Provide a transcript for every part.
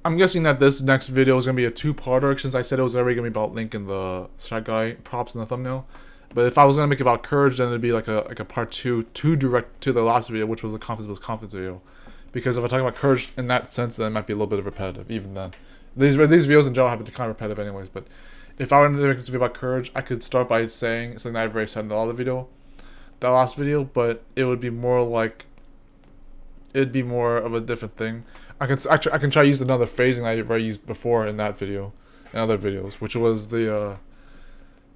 I'm guessing that this next video is gonna be a two-parter since I said it was already gonna be about Link and the shy guy props in the thumbnail. But if I was gonna make it about courage, then it'd be like a part two, too direct to the last video, which was the confidence video. Because if I talk about courage in that sense, then it might be a little bit repetitive. Even then, these videos in general have been kind of repetitive, anyways. But if I were to make this video about courage, I could start by saying something that I've already said in the other video, that last video, but it would be more like it'd be more of a different thing. I can try to use another phrasing I've already used before in that video, in other videos, which was the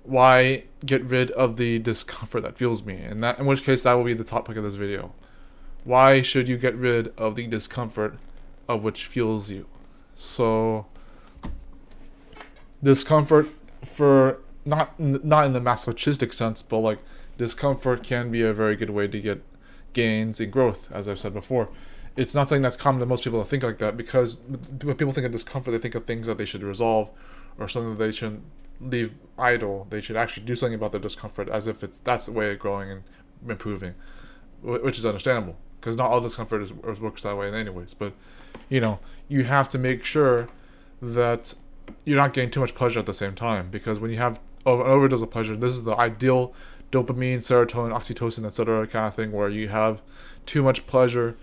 why get rid of the discomfort that fuels me, and that in which case that will be the topic of this video. Why should you get rid of the discomfort of which fuels you? So discomfort for not in the masochistic sense, but like discomfort can be a very good way to get gains and growth, as I've said before. It's not something that's common to most people to think like that, because when people think of discomfort, they think of things that they should resolve or something that they shouldn't leave idle. They should actually do something about their discomfort, as if that's the way of growing and improving, which is understandable because not all discomfort works that way anyways. But you have to make sure that you're not getting too much pleasure at the same time, because when you have an overdose of pleasure, this is the ideal dopamine, serotonin, oxytocin, etc. kind of thing, where you have too much pleasure.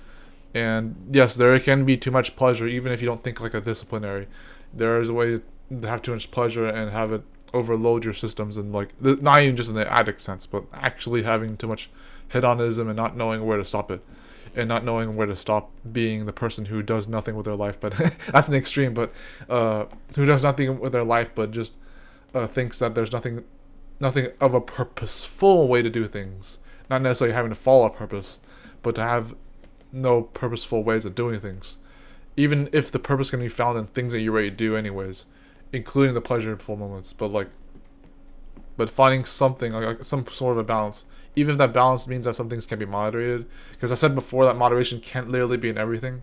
And yes, there can be too much pleasure, even if you don't think like a disciplinary. There is a way to have too much pleasure and have it overload your systems, and like not even just in the addict sense, but actually having too much hedonism and not knowing where to stop it, and not knowing where to stop being the person who does nothing with their life. But that's an extreme. But who does nothing with their life, but just thinks that there's nothing of a purposeful way to do things. Not necessarily having to follow a purpose, but to have no purposeful ways of doing things, even if the purpose can be found in things that you already do anyways, including the pleasurable moments. But finding something like some sort of a balance, even if that balance means that some things can be moderated, because I said before that moderation can't literally be in everything.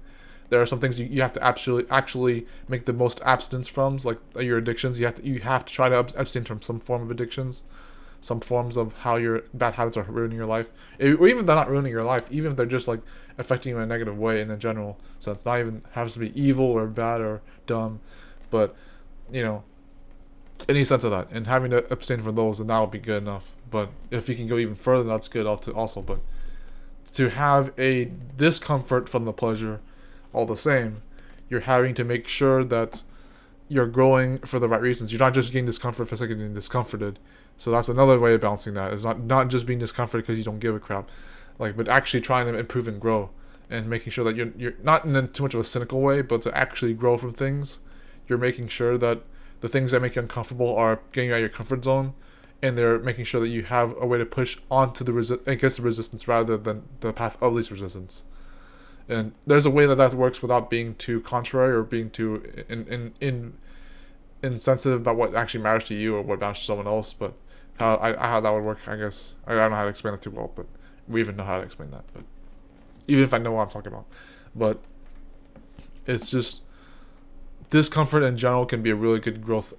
There are some things you have to actually make the most abstinence from, like your addictions. You have to try to abstain from some form of addictions, some forms of how your bad habits are ruining your life, or even if they're not ruining your life, even if they're just like affecting you in a negative way in a general sense. Not even has to be evil or bad or dumb, but any sense of that, and having to abstain from those, and that will be good enough. But if you can go even further, that's good also. But to have a discomfort from the pleasure, all the same, you're having to make sure that you're growing for the right reasons. You're not just getting discomfort for the sake of getting discomforted. So that's another way of balancing that. It's not just being discomforted because you don't give a crap, but actually trying to improve and grow, and making sure that you're not in too much of a cynical way, but to actually grow from things. You're making sure that the things that make you uncomfortable are getting you out of your comfort zone, and they're making sure that you have a way to push onto the against the resistance rather than the path of least resistance. And there's a way that works without being too contrary or being too insensitive about what actually matters to you or what matters to someone else. But how that would work, I guess I don't know how to explain it too well, but we even know how to explain that. But even if I know what I'm talking about, but it's just discomfort in general can be a really good growth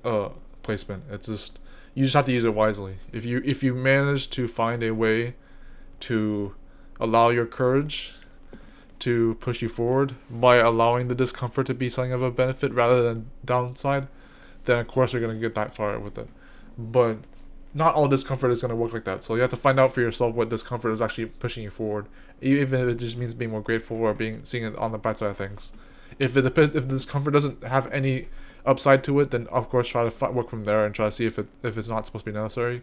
placement. It's just you just have to use it wisely. If you manage to find a way to allow your courage to push you forward by allowing the discomfort to be something of a benefit rather than downside, then of course you're going to get that far with it. But not all discomfort is going to work like that. So you have to find out for yourself what discomfort is actually pushing you forward, even if it just means being more grateful or seeing it on the bright side of things. If the discomfort doesn't have any upside to it, then of course try to work from there and try to see if it's not supposed to be necessary.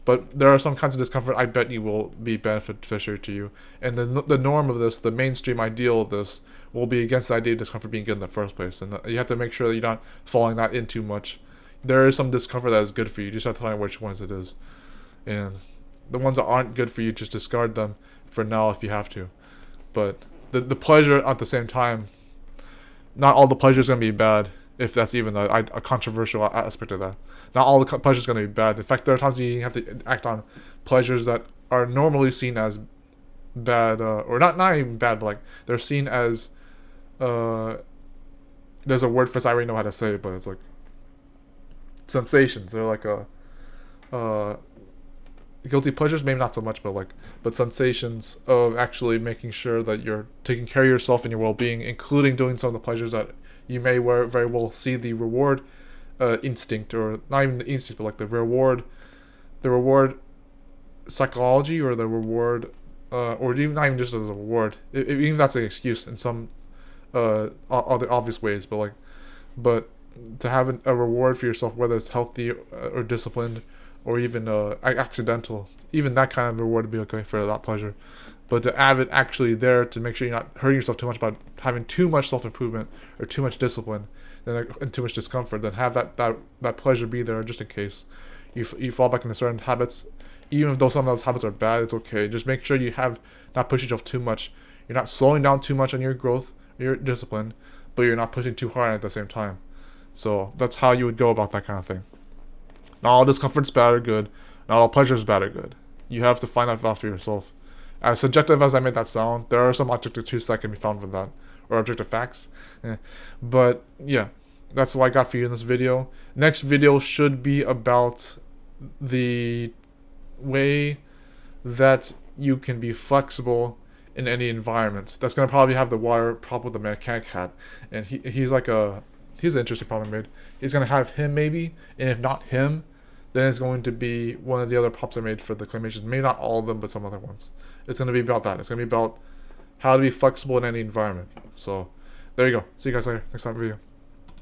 But there are some kinds of discomfort I bet you will be beneficial to you. And the norm of this, the mainstream ideal of this, will be against the idea of discomfort being good in the first place. And you have to make sure that you're not falling that in too much. There is some discomfort that is good for you. You just have to find which ones it is. And the ones that aren't good for you, just discard them for now if you have to. But the pleasure at the same time, not all the pleasure is going to be bad, if that's even a controversial aspect of that. Not all the pleasure is going to be bad. In fact, there are times you have to act on pleasures that are normally seen as bad, or not even bad, but like they're seen as there's a word for this, I already know how to say it, but it's like sensations. They're like guilty pleasures, maybe not so much, but sensations of actually making sure that you're taking care of yourself and your well-being, including doing some of the pleasures that you may very well see the reward instinct, or not even the instinct, but like the reward psychology, or the reward, or even not even just as a reward. Even that's an excuse in some other obvious ways, but to have a reward for yourself, whether it's healthy or disciplined, or even accidental, even that kind of reward would be okay for that pleasure. But to have it actually there, to make sure you're not hurting yourself too much by having too much self-improvement or too much discipline and too much discomfort, then have that pleasure be there just in case you fall back into certain habits. Even if though some of those habits are bad, it's okay. Just make sure you have not push yourself too much. You're not slowing down too much on your growth, your discipline, but you're not pushing too hard at the same time. So that's how you would go about that kind of thing. Not all discomfort's bad or good. Not all pleasure is bad or good. You have to find that out for yourself. As subjective as I made that sound, there are some objective truths that can be found from that, or objective facts. But yeah, that's what I got for you in this video. Next video should be about the way that you can be flexible in any environment. That's gonna probably have the wire prop with the mechanic hat, and he's an interesting problem made. He's gonna have him maybe, and if not him, then it's going to be one of the other props I made for the claymations. Maybe not all of them, but some other ones. It's gonna be about that. It's gonna be about how to be flexible in any environment. So there you go. See you guys later. Next time video.